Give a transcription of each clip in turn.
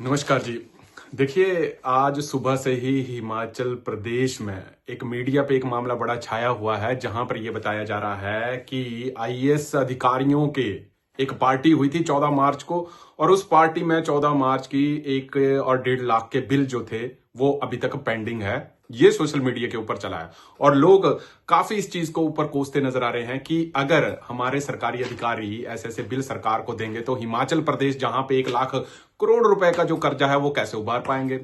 नमस्कार जी। देखिए, आज सुबह से ही हिमाचल प्रदेश में एक मीडिया पे एक मामला बड़ा छाया हुआ है, जहां पर यह बताया जा रहा है कि आईएएस अधिकारियों के एक पार्टी हुई थी 14 मार्च को, और उस पार्टी में 14 मार्च की 1 और 1.5 लाख के बिल जो थे वो अभी तक पेंडिंग है। ये सोशल मीडिया के ऊपर चला है और लोग काफी इस चीज को ऊपर कोसते नजर आ रहे हैं कि अगर हमारे सरकारी अधिकारी ऐसे ऐसे बिल सरकार को देंगे तो हिमाचल प्रदेश, जहां पे 1 लाख करोड़ रुपए का जो कर्जा है वो कैसे उभार पाएंगे।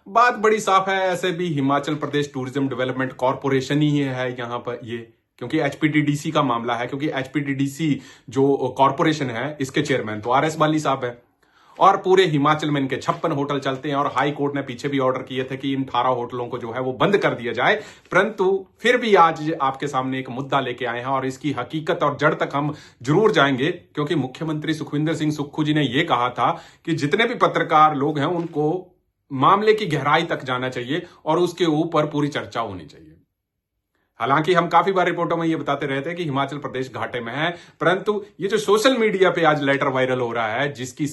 बात बड़ी साफ है, ऐसे भी Himachal Pradesh tourism development corporation ही है यहाँ पर ये, क्योंकि एचपीडीडीसी का मामला है, क्योंकि एचपीडीडीसी जो कॉरपोरेशन है इसके चेयरमैन तो आरएस बाली साहब है, और पूरे हिमाचल में इनके 56 होटल चलते हैं और हाई कोर्ट ने पीछे भी ऑर्डर किए थे कि इन 18 होटलों को जो है वो बंद कर दिया जाए। परंतु फिर भी आज आपके सामने एक मुद्दा लेके आए हैं और इसकी हकीकत और जड़ तक हम जरूर जाएंगे, क्योंकि मुख्यमंत्री सुखविंदर सिंह सुक्खू जी ने यह कहा था कि जितने भी पत्रकार लोग हैं उनको मामले की गहराई तक जाना चाहिए और उसके ऊपर पूरी चर्चा होनी चाहिए। हालांकि हम काफी बार रिपोर्टों में ये बताते रहते हैं कि हिमाचल प्रदेश घाटे में है, परंतु ये जो सोशल मीडिया पे आज लेटर वायरल हो रहा है, जिसकी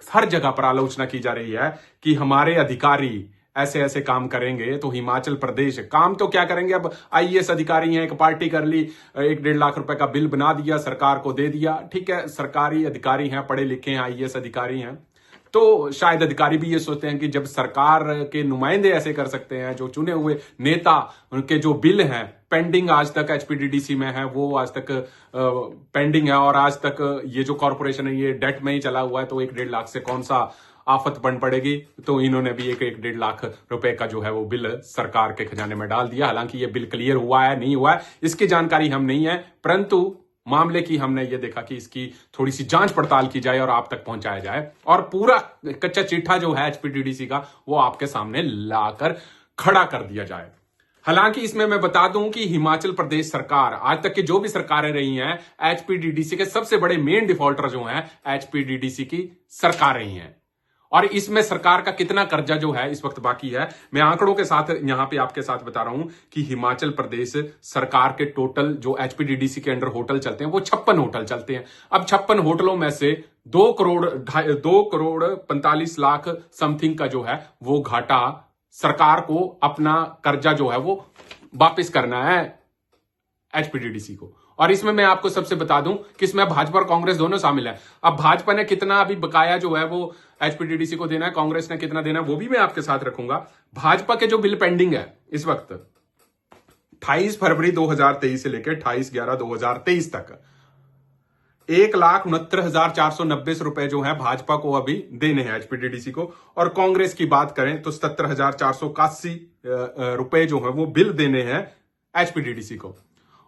हर जगह पर आलोचना की जा रही है कि हमारे अधिकारी ऐसे ऐसे काम करेंगे, तो हिमाचल प्रदेश काम तो क्या करेंगे। अब आईएएस अधिकारी हैं, एक पार्टी कर ली, 1-1.5 लाख रुपए का बिल बना दिया, सरकार को दे दिया। ठीक है, सरकारी अधिकारी हैं, पढ़े लिखे हैं, आईएएस अधिकारी हैं, तो शायद अधिकारी भी ये सोचते हैं कि जब सरकार के नुमाइंदे ऐसे कर सकते हैं, जो चुने हुए नेता, उनके जो बिल हैं पेंडिंग आज तक एचपीडीडीसी में है, वो आज तक पेंडिंग है, और आज तक ये जो कॉर्पोरेशन है ये डेट में ही चला हुआ है, तो 1-1.5 लाख से कौन सा आफत बन पड़ेगी। तो इन्होंने भी 1-1.5 लाख रुपए का जो है वो बिल सरकार के खजाने में डाल दिया। हालांकि ये बिल क्लियर हुआ है नहीं हुआ है इसकी जानकारी हम नहीं है, परंतु मामले की हमने ये देखा कि इसकी थोड़ी सी जांच पड़ताल की जाए और आप तक पहुंचाया जाए, और पूरा कच्चा चिट्ठा जो है एचपीडीडीसी का वो आपके सामने लाकर खड़ा कर दिया जाए। हालांकि इसमें मैं बता दूं कि हिमाचल प्रदेश सरकार, आज तक की जो भी सरकारें रही हैं, एचपीडीडीसी के सबसे बड़े मेन डिफॉल्टर जो हैं एचपीडीडीसी की सरकार रही हैं, और इसमें सरकार का कितना कर्जा जो है इस वक्त बाकी है, मैं आंकड़ों के साथ यहां पे आपके साथ बता रहा हूं कि हिमाचल प्रदेश सरकार के टोटल जो एचपीडीडीसी के अंडर होटल चलते हैं वो 56 होटल चलते हैं। अब 56 होटलों में से 2 करोड़ 45 लाख समथिंग का जो है वो घाटा सरकार को, अपना कर्जा जो है वो वापिस करना है एचपीडीडीसी को। और इसमें मैं आपको सबसे बता दूं कि इसमें भाजपा और कांग्रेस दोनों शामिल है। अब भाजपा ने कितना अभी बकाया जो है वो एचपीडीडीसी को देना है, कांग्रेस ने कितना देना है, वो भी मैं आपके साथ रखूंगा। भाजपा के जो बिल पेंडिंग है इस वक्त 28 फरवरी 2023 से लेकर 28/11/2023 तक 1,69,490 रुपए जो है भाजपा को अभी देने हैं एचपीडीडीसी को, और कांग्रेस की बात करें तो 77,481 रुपए जो है वो बिल देने हैं एचपीडीडीसी को।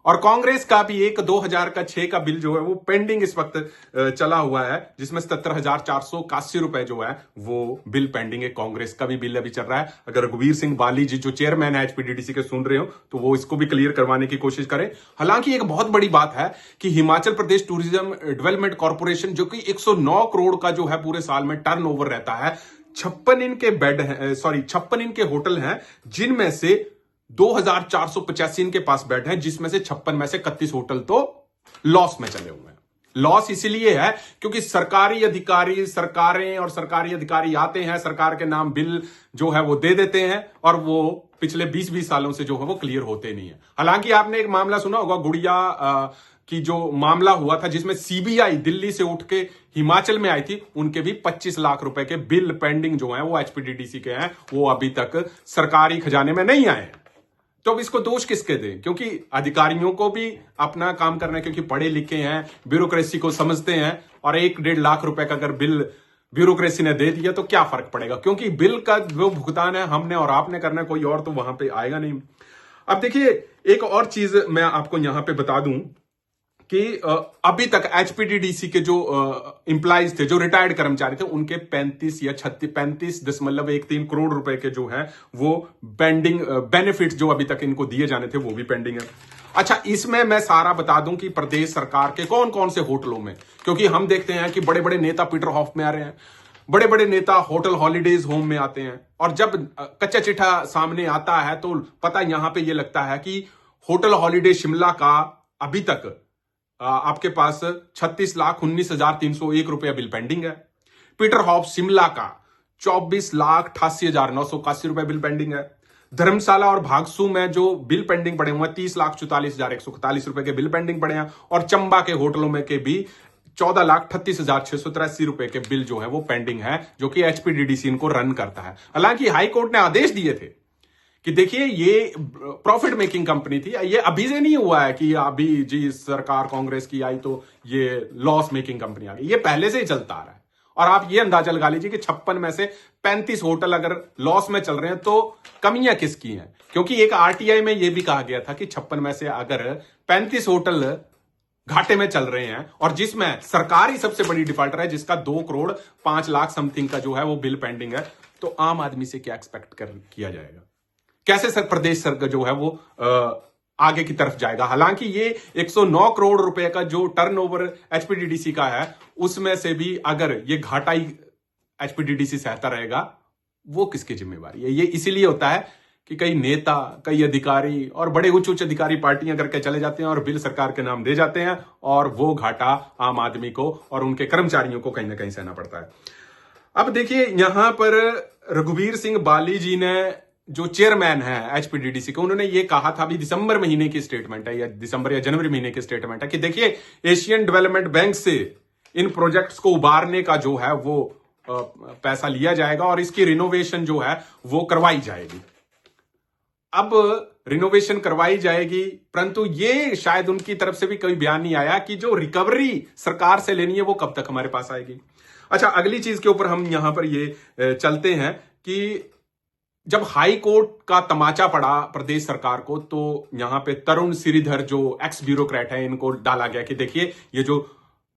और कांग्रेस का भी 2006 का बिल जो है वो पेंडिंग इस वक्त चला हुआ है, जिसमें 77,481 रुपए जो है वो बिल पेंडिंग है। कांग्रेस का भी बिल अभी चल रहा है। अगर रघुवीर सिंह बाली जी जो चेयरमैन है एचपीडीडीसी के सुन रहे हो तो वो इसको भी क्लियर करवाने की कोशिश करें। हालांकि एक बहुत बड़ी बात है कि Himachal Pradesh tourism development corporation, जो कि 109 करोड़ का जो है पूरे साल में टर्नओवर रहता है, 56 इनके बेड हैं, 56 इनके होटल हैं, जिनमें से 2,485 इनके पास बेड हैं, जिसमें से 56 में से 31 होटल तो लॉस में चले हुए हैं। लॉस इसीलिए है क्योंकि सरकारी अधिकारी, सरकारें और सरकारी अधिकारी आते हैं, सरकार के नाम बिल जो है वो दे देते हैं, और वो पिछले 20-20 सालों से जो है वो क्लियर होते नहीं है। हालांकि आपने एक मामला सुना होगा, गुड़िया की जो मामला हुआ था, जिसमें सीबीआई दिल्ली से उठ के हिमाचल में आई थी, उनके भी 25 लाख रुपए के बिल पेंडिंग जो है वो एचपीडीडीसी के हैं, वो अभी तक सरकारी खजाने में नहीं आए। तो अब इसको दोष किसके दें, क्योंकि अधिकारियों को भी अपना काम करना है, क्योंकि पढ़े लिखे हैं, ब्यूरोक्रेसी को समझते हैं, और 1-1.5 लाख रुपए का अगर बिल ब्यूरोक्रेसी ने दे दिया तो क्या फर्क पड़ेगा, क्योंकि बिल का जो भुगतान है हमने और आपने करना है, कोई और तो वहां पे आएगा नहीं। अब देखिए, एक और चीज मैं आपको यहां पे बता दूं कि अभी तक एचपीडीडीसी के जो एम्प्लॉइज थे, जो रिटायर्ड कर्मचारी थे, उनके 35.13 करोड़ रुपए के जो है वो पेंडिंग बेनिफिट जो अभी तक इनको दिए जाने थे वो भी पेंडिंग है। अच्छा, इसमें मैं सारा बता दूं कि प्रदेश सरकार के कौन कौन से होटलों में, क्योंकि हम देखते हैं कि बड़े बड़े नेता पीटर हॉफ में आ रहे हैं, बड़े बड़े नेता होटल हॉलीडेज होम में आते हैं, और जब कच्चा चिट्ठा सामने आता है तो पता यहां पे ये लगता है कि होटल हॉलीडे शिमला का अभी तक आपके पास 36,19,301 रुपया बिल पेंडिंग है। पीटर हॉफ शिमला का 24,88,981 रुपए बिल पेंडिंग है। धर्मशाला और भागसू में जो बिल पेंडिंग पड़े हुए हैं 30,44,141 रुपए के बिल पेंडिंग पड़े हैं, और चंबा के होटलों में के भी 14,38,683 रुपए के बिल जो है वो पेंडिंग है, जो कि एचपीडीडीसी इनको रन करता है। हालांकि हाईकोर्ट ने आदेश दिए थे कि देखिए ये प्रॉफिट मेकिंग कंपनी थी, ये अभी से नहीं हुआ है कि अभी जी सरकार कांग्रेस की आई तो ये लॉस मेकिंग कंपनी आ गई, ये पहले से ही चलता आ रहा है। और आप ये अंदाजा लगा लीजिए कि 56 में से 35 होटल अगर लॉस में चल रहे हैं तो कमियां किसकी हैं, क्योंकि एक आरटीआई में यह भी कहा गया था कि 56 में से अगर 35 होटल घाटे में चल रहे हैं और जिसमें सरकार ही सबसे बड़ी डिफॉल्टर है, जिसका 2,05,00,000 समथिंग का जो है वो बिल पेंडिंग है, तो आम आदमी से क्या एक्सपेक्ट किया जाएगा? कैसे सर प्रदेश सरकार जो है वो आगे की तरफ जाएगा? हालांकि ये 109 करोड़ रुपए का जो टर्नओवर एचपीडीडीसी का है, उसमें से भी अगर ये घाटा ही एचपीडीडीसी सहता रहेगा, वो किसकी जिम्मेवारी है? ये इसीलिए होता है कि कई नेता, कई अधिकारी और बड़े उच्च उच्च अधिकारी पार्टियां करके चले जाते हैं और बिल सरकार के नाम दे जाते हैं, और वो घाटा आम आदमी को और उनके कर्मचारियों को कहीं ना कहीं सहना पड़ता है। अब देखिए यहां पर रघुवीर सिंह बाली जी ने, जो चेयरमैन है एचपीडीडीसी के, उन्होंने ये कहा था, अभी दिसंबर महीने की स्टेटमेंट है, या दिसंबर या जनवरी महीने की स्टेटमेंट है, कि देखिए एशियन डेवलपमेंट बैंक से इन प्रोजेक्ट्स को उबारने का जो है वो पैसा लिया जाएगा और इसकी रिनोवेशन जो है वो करवाई जाएगी। अब रिनोवेशन करवाई जाएगी, परंतु ये शायद उनकी तरफ से भी कोई बयान नहीं आया कि जो रिकवरी सरकार से लेनी है वो कब तक हमारे पास आएगी। अच्छा, अगली चीज के ऊपर हम यहां पर ये चलते हैं कि जब हाई कोर्ट का तमाचा पड़ा प्रदेश सरकार को, तो यहां पे तरुण श्रीधर जो एक्स ब्यूरोक्रेट है, इनको डाला गया कि देखिए ये जो